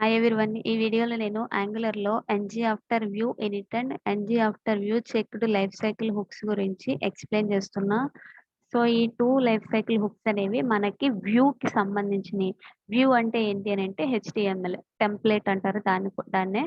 Hi everyone. ఈ వీడియోలో నేను యాంగులర్‌లో ngafter view init and ngafter view checked life cycle hooks గురించి ఎక్స్‌ప్లెయిన్ చేస్తున్నా. సో, ఈ 2 లైఫ్ సైకిల్ హుక్స్ అనేవి మనకి వ్యూకి సంబంధించినయి. వ్యూ అంటే ఏంటి అనంటే HTML టెంప్లేట్ అంటారు దాన్నే.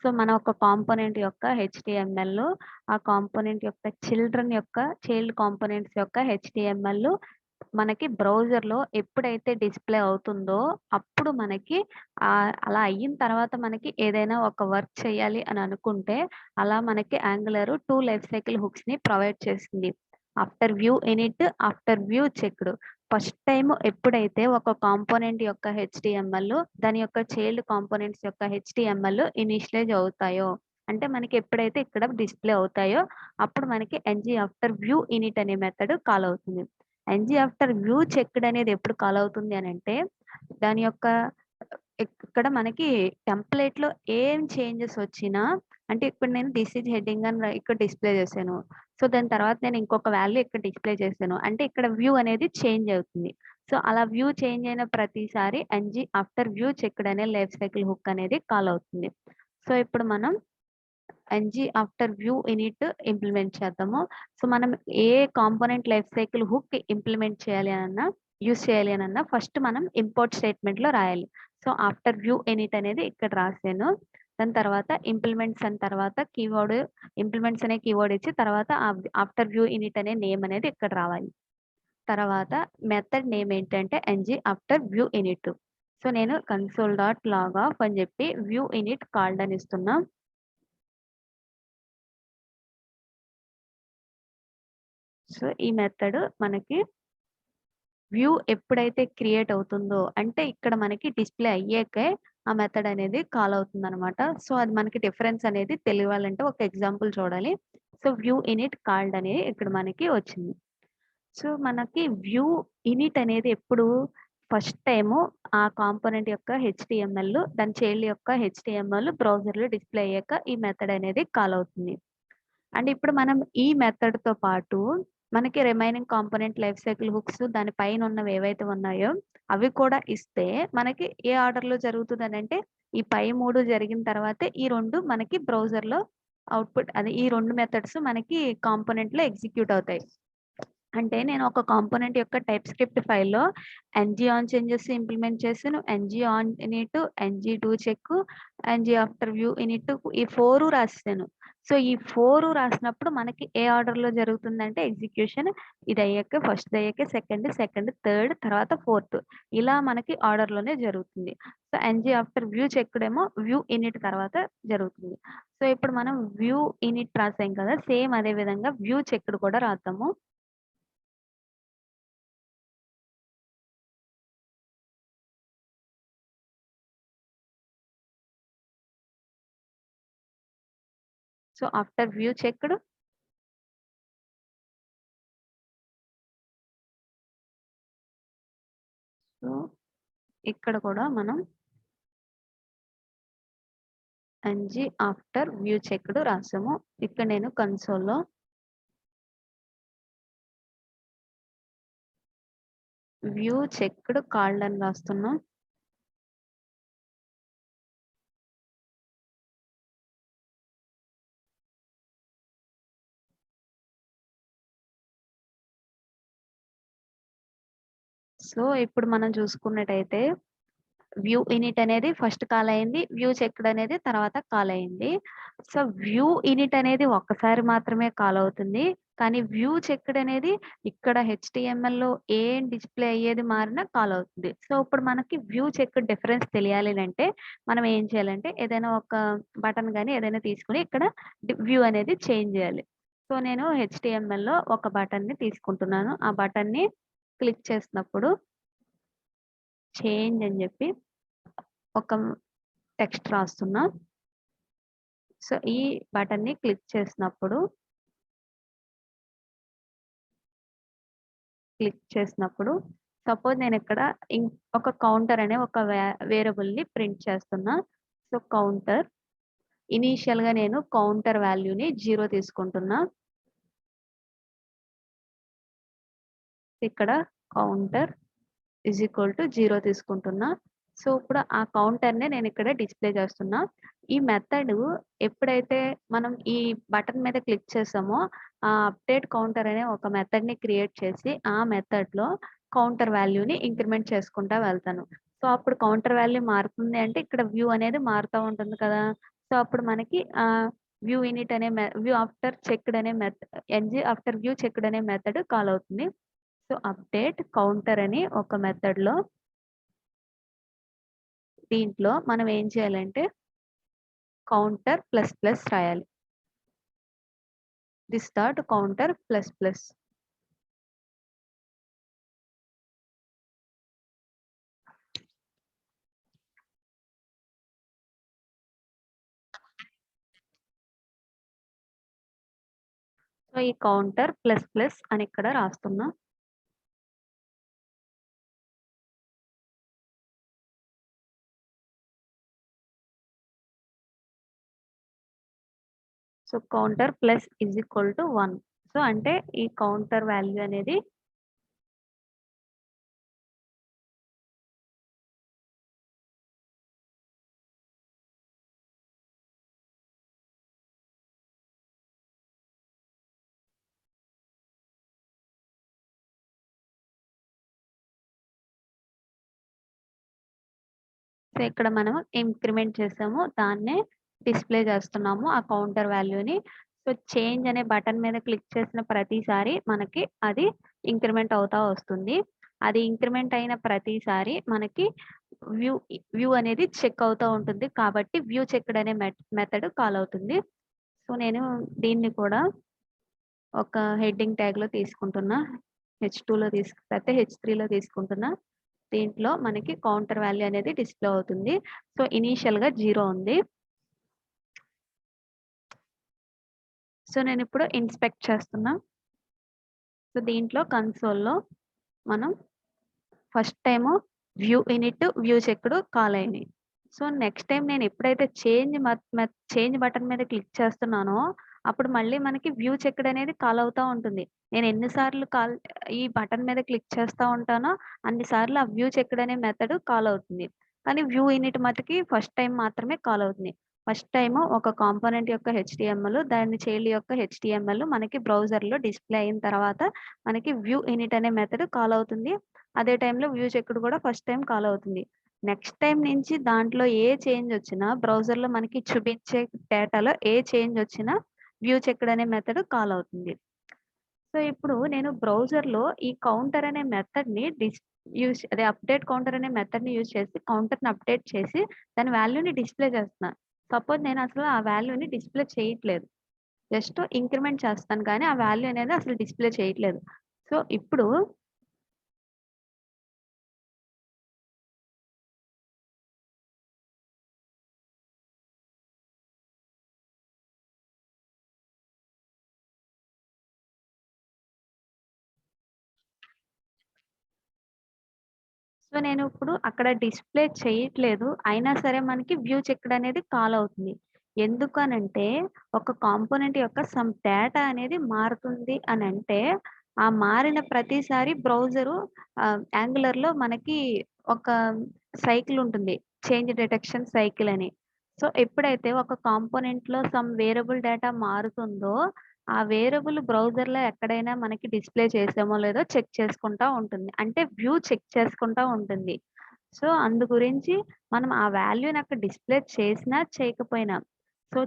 సో, మన ఒక కాంపోనెంట్ యొక్క HTML, ఆ కాంపోనెంట్ యొక్క చైల్డ్ కాంపోనెంట్స్ యొక్క HTML మనకి బ్రౌజర్‌లో ఎప్పుడైతే డిస్‌ప్లే అవుతుందో అప్పుడు మనకి అలా అయిన తర్వాత మనకి ఏదైనా ఒక వర్క్ చేయాలి అని అనుకుంటే, అలా మనకి యాంగులర్ 2 లైఫ్ సైకిల్ హుక్స్‌ని ప్రొవైడ్ చేసింది. After view in it, after view checked. First time ఎప్పుడైతే ఒక కాంపోనెంట్ యొక్క HTML దాని యొక్క చైల్డ్ కాంపోనెంట్స్ యొక్క HTML ఇనిషియలైజ్ అవుతాయో, అంటే మనకి ఎప్పుడైతే ఇక్కడ డిస్‌ప్లే అవుతాయో అప్పుడు మనకి ఆఫ్టర్ వ్యూ ఇనిట్ అనే మెథడ్ కాల్ అవుతుంది. ఆఫ్టర్ వ్యూ చెక్డ్ అనేది ఎప్పుడు కాల్ అవుతుంది అనంటే, దాని యొక్క ఇక్కడ మనకి టెంప్లేట్‌లో ఏం చేంజెస్ వచ్చినా, అంటే ఇప్పుడు నేను థిస్ ఈజ్ హెడ్డింగ్ అని ఇక్కడ డిస్‌ప్లే చేశాను. సో, దాని తర్వాత నేను ఇంకొక వాల్యూ ఇక్కడ డిస్‌ప్లే చేశాను. అంటే ఇక్కడ వ్యూ అనేది చేంజ్ అవుతుంది. సో, అలా వ్యూ చేంజ్ అయిన ప్రతిసారి ఆఫ్టర్ వ్యూ చెక్డ్ అనే లైఫ్ సైకిల్ హుక్ అనేది కాల్ అవుతుంది. సో, ఇప్పుడు మనం ఆఫ్టర్ వ్యూ ఇనిట్ ఇంప్లిమెంట్ చేద్దాము. సో, మనం ఏ component life cycle hook implement చేయాలి అనన్నా, యూజ్ చేయాలి అనన్నా ఫస్ట్ మనం ఇంపోర్ట్ స్టేట్మెంట్‌లో రాయాలి. సో, ఆఫ్టర్ వ్యూ ఇనిట్ అనేది ఇక్కడ రాసాను. దాని తర్వాత ఇంప్లిమెంట్స్ అని తర్వాత ఇంప్లిమెంట్స్ అనే కీవర్డ్ ఇచ్చి తర్వాత ఆఫ్టర్ వ్యూ ఇనిట్ అనే నేమ్ అనేది ఇక్కడ రావాలి. తర్వాత మెథడ్ నేమ్ ఏంటంటే ఆఫ్టర్ వ్యూ ఇనిట్. సో, నేను console.log_off అని చెప్పి వ్యూ ఇనిట్ కాల్డ్ అని ఇస్తున్నా. సో, ఈ మెథడ్ మనకి వ్యూ ఎప్పుడైతే క్రియేట్ అవుతుందో, అంటే ఇక్కడ మనకి డిస్‌ప్లే అయ్యాకే ఆ మెథడ్ అనేది కాల్ అవుతుందనమాట. సో, అది మనకి డిఫరెన్స్ అనేది తెలియాలంటే ఒక ఎగ్జాంపుల్ చూడాలి. సో, వ్యూ ఇనిట్ కాల్డ్ అనేది ఇక్కడ మనకి వచ్చింది. సో, మనకి వ్యూ ఇనిట్ అనేది ఎప్పుడు ఫస్ట్ టైము ఆ కాంపోనెంట్ యొక్క HTML దాని చైల్డ్ యొక్క HTML బ్రౌజర్‌లో డిస్‌ప్లే అయ్యాక ఈ మెథడ్ అనేది కాల్ అవుతుంది. అండ్ ఇప్పుడు మనం ఈ మెథడ్‌తో పాటు మనకి remaining component life cycle hooks దాని పైన ఉన్నవి ఏవైతే ఉన్నాయో అవి కూడా ఇస్తే మనకి ఏ ఆర్డర్‌లో జరుగుతుందనంటే ఈ పై 3 జరిగిన తర్వాతే ఈ 2 మనకి బ్రౌజర్‌లో అవుట్‌పుట్ అదే ఈ 2 మెథడ్స్ మనకి కాంపోనెంట్‌లో ఎగ్జిక్యూట్ అవుతాయి. అంటే నేను ఒక కాంపోనెంట్ యొక్క టైప్ స్క్రిప్ట్ ఫైల్‌లో onchanges ఇంప్లిమెంట్ చేశాను. ngoninit, ngdocheck, ngafter view in it ఈ 4 రాసేసాను. సో, ఈ 4 రాసినప్పుడు మనకి ఏ ఆర్డర్‌లో జరుగుతుందంటే ఎగ్జిక్యూషన్ ఇది అయ్యాక ఫస్ట్‌ది అయ్యాక సెకండ్, థర్డ్ తర్వాత ఫోర్త్ ఇలా మనకి ఆర్డర్‌లోనే జరుగుతుంది. సో, ఆఫ్టర్ వ్యూ చెక్డ్ ఏమో వ్యూ ఇనిట్ తర్వాత జరుగుతుంది. సో, ఇప్పుడు మనం వ్యూ ఇనిట్ రాసాం కదా! సేమ్ అదే విధంగా వ్యూ చెక్డ్ కూడా రాద్దాము. So, after view checked so, ఇక్కడ కూడా మనం ఆఫ్టర్ వ్యూ చెక్డ్ రాసాము. ఇక్కడ నేను కన్సోల్‌లో వ్యూ చెక్డ్ కాల్డ్ అని రాస్తున్నా. సో, ఇప్పుడు మనం చూసుకున్నట్టయితే వ్యూ ఇనిట్ అనేది ఫస్ట్ కాల్ అయింది. వ్యూ చెక్డ్ అనేది తర్వాత కాల్ అయింది. సో, వ్యూ ఇనిట్ అనేది ఒక్కసారి మాత్రమే కాల్ అవుతుంది. కానీ వ్యూ చెక్డ్ అనేది ఇక్కడ HTMLలో ఏం డిస్‌ప్లే అయ్యేది మారినా కాల్ అవుతుంది. సో, ఇప్పుడు మనకి వ్యూ చెక్డ్ డిఫరెన్స్ తెలియాలి అంటే మనం ఏం చేయాలంటే ఏదైనా ఒక బటన్ గాని ఏదైనా తీసుకొని ఇక్కడ వ్యూ అనేది చేంజ్ చేయాలి. సో, నేను HTMLలో ఒక బటన్‌ని తీసుకుంటున్నాను. ఆ బటన్‌ని క్లిక్ చేసినప్పుడు చేంజ్ అని చెప్పి ఒక టెక్స్ట్ రాస్తున్నా. సో, ఈ బటన్‌ని క్లిక్ చేసినప్పుడు సపోజ్ నేనిక్కడ ఒక కౌంటర్ అనే ఒక వేరియబుల్‌ని ప్రింట్ చేస్తున్నా. సో, కౌంటర్ ఇనీషియల్‌గా నేను కౌంటర్ వాల్యూని 0 తీసుకుంటున్నా. ఇక్కడ కౌంటర్ ఈజ్ ఈక్వల్ టు 0 తీసుకుంటున్నా. సో ఇప్పుడు ఆ కౌంటర్‌నే నేను ఇక్కడ డిస్‌ప్లే చేస్తున్నా. ఈ మెథడ్ ఎప్పుడైతే మనం ఈ బటన్ మీద క్లిక్ చేసామో అప్డేట్ కౌంటర్ అనే ఒక మెథడ్‌ని క్రియేట్ చేసి ఆ మెథడ్‌లో కౌంటర్ వాల్యూని ఇంక్రిమెంట్ చేసుకుంటా వెళ్తాను. సో అప్పుడు కౌంటర్ వాల్యూ మారుతుంది అంటే ఇక్కడ వ్యూ అనేది మారుతా ఉంటుంది కదా! సో అప్పుడు మనకి వ్యూ ఇనిట్ అనే వ్యూ ఆఫ్టర్ చెక్డ్ అనే ఎన్జీ ఆఫ్టర్ వ్యూ చెక్డ్ అనే మెథడ్ కాల్ అవుతుంది. సో అప్డేట్ కౌంటర్ అని ఒక మెథడ్‌లో దీంట్లో మనం ఏం చేయాలంటే కౌంటర్ ప్లస్ ప్లస్ రాయాలి. This dot counter plus plus. So ఈ కౌంటర్ ప్లస్ ప్లస్ అని ఇక్కడ రాస్తున్నా. So counter plus is equal to 1. So అంటే ఈ కౌంటర్ వాల్యూ అనేది సో ఇక్కడ మనం ఇంక్రిమెంట్ చేసాము. దాన్నే డిస్‌ప్లే చేస్తున్నాము ఆ కౌంటర్ వాల్యూని. సో చేంజ్ అనే బటన్ మీద క్లిక్ చేసిన ప్రతిసారి మనకి అది ఇంక్రిమెంట్ అవుతా వస్తుంది. అది ఇంక్రిమెంట్ అయిన ప్రతిసారి మనకి వ్యూ వ్యూ అనేది చెక్ అవుతా ఉంటుంది. కాబట్టి వ్యూ చెక్డ్ అనే మెథడ్ కాల్ అవుతుంది. సో నేను దీన్ని కూడా ఒక హెడ్డింగ్ ట్యాగ్‌లో తీసుకుంటున్నా. హెచ్2లో లేకపోతే హెచ్3లో తీసుకుంటున్నా. దీంట్లో మనకి కౌంటర్ వాల్యూ అనేది డిస్‌ప్లే అవుతుంది. సో ఇనీషియల్‌గా 0 ఉంది. సో నేనిప్పుడు ఇన్స్పెక్ట్ చేస్తున్నా. సో దీంట్లో కన్సోల్‌లో మనం first time view in it, view checked call అయినాయి. సో నెక్స్ట్ టైమ్ నేను ఎప్పుడైతే చేంజ్ బటన్ మీద క్లిక్ చేస్తున్నానో, అప్పుడు మళ్ళీ మనకి వ్యూ చెక్డ్ అనేది కాల్ అవుతా ఉంటుంది. నేను ఎన్ని సార్లు ఈ బటన్ మీద క్లిక్ చేస్తా ఉంటానో, అన్ని సార్లు ఆ వ్యూ చెక్డ్ అనే మెథడ్ కాల్ అవుతుంది. కానీ వ్యూ ఇనిట్ మటికి ఫస్ట్ టైమ్ మాత్రమే కాల్ అవుతుంది. ఫస్ట్ టైము ఒక కాంపోనెంట్ యొక్క హెచ్‌టీఎంఎల్, దాని చైల్డ్ యొక్క హెచ్‌టీఎంఎల్ మనకి బ్రౌజర్‌లో డిస్‌ప్లే అయిన తర్వాత, మనకి వ్యూ ఇనిట్ అనే మెథడ్ కాల్ అవుతుంది. అదే టైంలో వ్యూ చెక్డ్ కూడా ఫస్ట్ టైమ్ కాల్ అవుతుంది. నెక్స్ట్ టైమ్ నుంచి దాంట్లో ఏ చేంజ్ వచ్చినా బ్రౌజర్‌లో మనకి చూపించే డేటాలో ఏ చేంజ్ వచ్చినా వ్యూ చెక్డ్ అనే మెథడ్ కాల్ అవుతుంది. సో ఇప్పుడు నేను బ్రౌజర్‌లో ఈ కౌంటర్ అనే మెథడ్‌ని అప్డేట్ కౌంటర్ అనే మెథడ్‌ని యూజ్ చేసి కౌంటర్‌ని అప్డేట్ చేసి దాని వాల్యూని డిస్‌ప్లే చేస్తున్నా. సపోజ్ నేను అసలు ఆ వాల్యూని డిస్‌ప్లే చేయట్లేదు. జస్ట్ ఇంక్రిమెంట్ చేస్తాను కానీ ఆ వాల్యూ అనేది అసలు డిస్‌ప్లే చేయట్లేదు. సో ఇప్పుడు సో నేను ఇప్పుడు అక్కడ డిస్‌ప్లే చేయట్లేదు. అయినా సరే మనకి వ్యూ చెక్డ్ అనేది కాల్ అవుతుంది. ఎందుకనంటే ఒక కాంపోనెంట్ యొక్క సమ్ డేటా అనేది మారుతుంది అనంటే, ఆ మారిన ప్రతిసారి బ్రౌజరు యాంగులర్‌లో మనకి ఒక సైకిల్ ఉంటుంది. చేంజ్ డిటెక్షన్ సైకిల్ అని. సో ఎప్పుడైతే ఒక కాంపోనెంట్‌లో సమ్ వేరియబుల్ డేటా మారుతుందో, ఆ వేరియబుల్ బ్రౌజర్‌లో ఎక్కడైనా మనకి డిస్‌ప్లే చేసామో లేదో చెక్ చేసుకుంటా ఉంటుంది. అంటే వ్యూ చెక్ చేసుకుంటా ఉంటుంది. సో అందు గురించి మనం ఆ వాల్యూని అక్కడ డిస్‌ప్లే చేసినా, చేయకపోయినా సో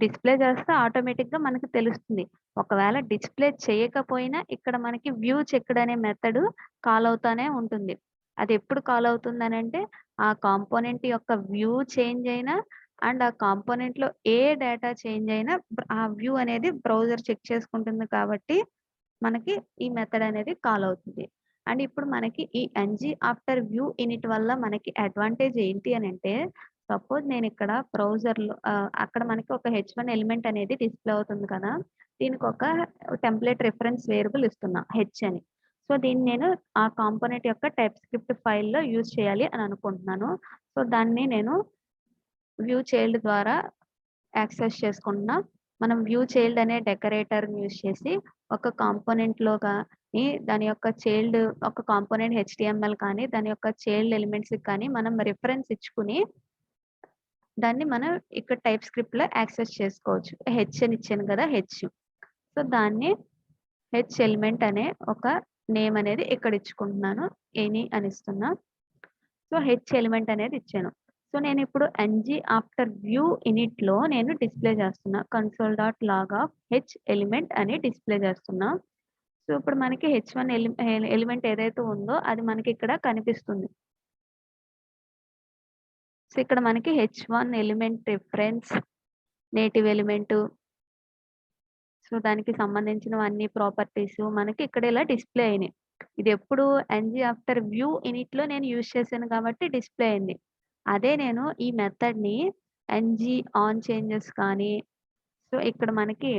డిస్‌ప్లే చేస్తే ఆటోమేటిక్‌గా మనకు తెలుస్తుంది. ఒకవేళ డిస్‌ప్లే చేయకపోయినా ఇక్కడ మనకి వ్యూ చెక్డ్ అనే మెథడ్ కాల్ అవుతానే ఉంటుంది. అది ఎప్పుడు కాల్ అవుతుందనంటే, ఆ కాంపోనెంట్ యొక్క వ్యూ చేంజ్ అయినా అండ్ ఆ కాంపోనెంట్‌లో ఏ డేటా చేంజ్ అయినా ఆ వ్యూ అనేది బ్రౌజర్ చెక్ చేసుకుంటుంది కాబట్టి, మనకి ఈ మెథడ్ అనేది కాల్ అవుతుంది. అండ్ ఇప్పుడు మనకి ఈ ఆఫ్టర్ వ్యూ ఇనిట్ వల్ల మనకి అడ్వాంటేజ్ ఏంటి అనంటే, సపోజ్ నేనిక్కడ బ్రౌజర్‌లో అక్కడ మనకి ఒక హెచ్1 ఎలిమెంట్ అనేది డిస్‌ప్లే అవుతుంది కదా! దీనికొక టెంప్లేట్ రిఫరెన్స్ వేరియబుల్ ఇస్తున్నా హెచ్ అని. సో దీన్ని నేను ఆ కాంపోనెంట్ యొక్క టైప్ స్క్రిప్ట్ ఫైల్‌లో యూజ్ చేయాలి అని అనుకుంటున్నాను. సో దాన్ని నేను వ్యూ చైల్డ్ ద్వారా యాక్సెస్ చేసుకుంటున్నా. మనం వ్యూ చైల్డ్ అనే డెకరేటర్‌ని యూజ్ చేసి ఒక కాంపోనెంట్‌లో గాని దాని యొక్క చైల్డ్ ఒక కాంపోనెంట్ HTML కానీ దాని యొక్క చైల్డ్ ఎలిమెంట్స్‌కి కానీ మనం రిఫరెన్స్ ఇచ్చుకుని దాన్ని మనం ఇక్కడ టైప్ స్క్రిప్ట్‌లో యాక్సెస్ చేసుకోవచ్చు. హెచ్ అని ఇచ్చాను కదా! హెచ్. సో, దాన్ని హెచ్ ఎలిమెంట్ అనే ఒక నేమ్ అనేది ఇక్కడ ఇచ్చుకుంటున్నాను. ఎనీ అని ఇస్తున్నా. సో, హెచ్ ఎలిమెంట్ అనేది ఇచ్చాను. సో, నేనిప్పుడు ఆఫ్టర్ వ్యూ ఇనిట్‌లో నేను డిస్‌ప్లే చేస్తున్నా. console.log ఆఫ్ హెచ్ ఎలిమెంట్ అని డిస్‌ప్లే చేస్తున్నా. సో, ఇప్పుడు మనకి హెచ్1 ఎలిమెంట్ ఏదైతే ఉందో అది మనకి ఇక్కడ కనిపిస్తుంది. సో, ఇక్కడ మనకి H one element reference, native element so, దానికి సంబంధించినవన్నీ ప్రాపర్టీసు మనకి ఇక్కడ ఇలా డిస్‌ప్లే అయినాయి. ఇదెప్పుడు ఆఫ్టర్ వ్యూ ఇనిట్‌లో నేను యూజ్ చేశాను కాబట్టి డిస్‌ప్లే అయింది. అదే నేను ఈ మెథడ్‌ని ఆన్‌చేంజెస్ కానీ సో, ఇక్కడ మనకి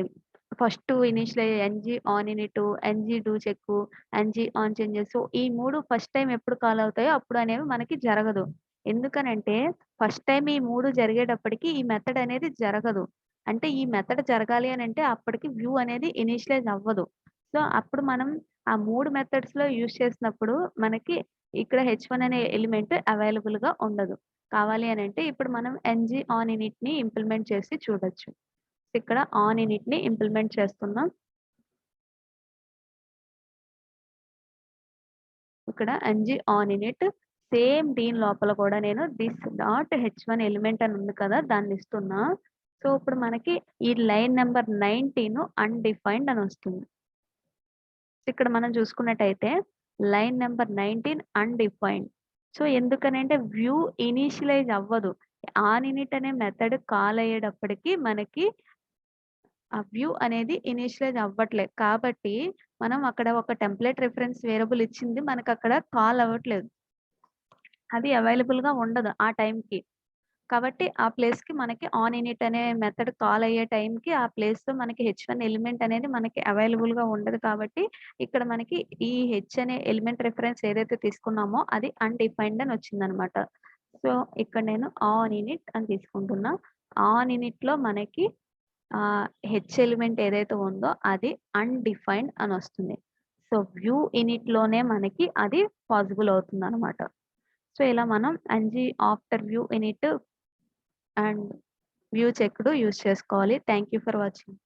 first initial ngoninit, ngdocheck, on changes so, ఈ 3 ఫస్ట్ టైమ్ ఎప్పుడు కాల్ అవుతాయో అప్పుడు అనేవి మనకి జరగదు. ఎందుకనంటే ఫస్ట్ టైమ్ ఈ 3 జరిగేటప్పటికి ఈ మెథడ్ అనేది జరగదు. అంటే ఈ మెథడ్ జరగాలి అనంటే అప్పటికి వ్యూ అనేది ఇనీషియలైజ్ అవ్వదు. సో, అప్పుడు మనం ఆ 3 మెథడ్స్‌లో యూజ్ చేసినప్పుడు మనకి ఇక్కడ హెచ్1 అనే ఎలిమెంట్ అవైలబుల్‌గా ఉండదు. కావాలి అనంటే ఇప్పుడు మనం ngoninit‌ని ఇంప్లిమెంట్ చేసి చూడొచ్చు. ఇక్కడ ఆన్ఇనిట్‌ని ఇంప్లిమెంట్ చేస్తున్నాం. ఇక్కడ ఆన్ఇనిట్ సేమ్ దీని లోపల కూడా నేను థిస్ డాట్ హెచ్1 ఎలిమెంట్ అని ఉంది కదా! దాన్ని ఇస్తున్నా. సో, ఇప్పుడు మనకి ఈ లైన్ నంబర్ 19 అన్‌డిఫైన్డ్ అని వస్తుంది. ఇక్కడ మనం చూసుకున్నట్టయితే లైన్ నంబర్ 19 అన్‌డిఫైన్డ్. సో, ఎందుకనంటే వ్యూ ఇనీషియలైజ్ అవ్వదు. ఆన్ఇనిట్ అనే మెథడ్ కాల్ అయ్యేటప్పటికి మనకి ఆ వ్యూ అనేది ఇనీషియలైజ్ అవ్వట్లే. కాబట్టి మనం అక్కడ ఒక టెంప్లేట్ రిఫరెన్స్ వేరియబుల్ ఇచ్చింది మనకక్కడ కాల్ అవ్వట్లేదు. అది అవైలబుల్‌గా ఉండదు ఆ టైంకి. కాబట్టి ఆ ప్లేస్‌కి మనకి ఆన్ఇనిట్ అనే మెథడ్ కాల్ అయ్యే టైంకి ఆ ప్లేస్‌లో మనకి హెచ్1 ఎలిమెంట్ అనేది మనకి అవైలబుల్‌గా ఉండదు కాబట్టి ఇక్కడ మనకి ఈ హెచ్ అనే ఎలిమెంట్ రిఫరెన్స్ ఏదైతే తీసుకున్నామో అది అన్‌డిఫైన్డ్ అని వచ్చిందనమాట. సో, ఇక్కడ నేను ఆన్ఇనిట్ అని తీసుకుంటున్నా. ఆన్ఇనిట్‌లో మనకి హెచ్ ఎలిమెంట్ ఏదైతే ఉందో అది అన్‌డిఫైన్డ్ అనొస్తుంది. సో, వ్యూ ఇనిట్‌లోనే మనకి అది పాసిబుల్ అవుతుందనమాట. సో, ఇలా మనం after view init and view checked use చేసుకోవాలి. Thank you for watching.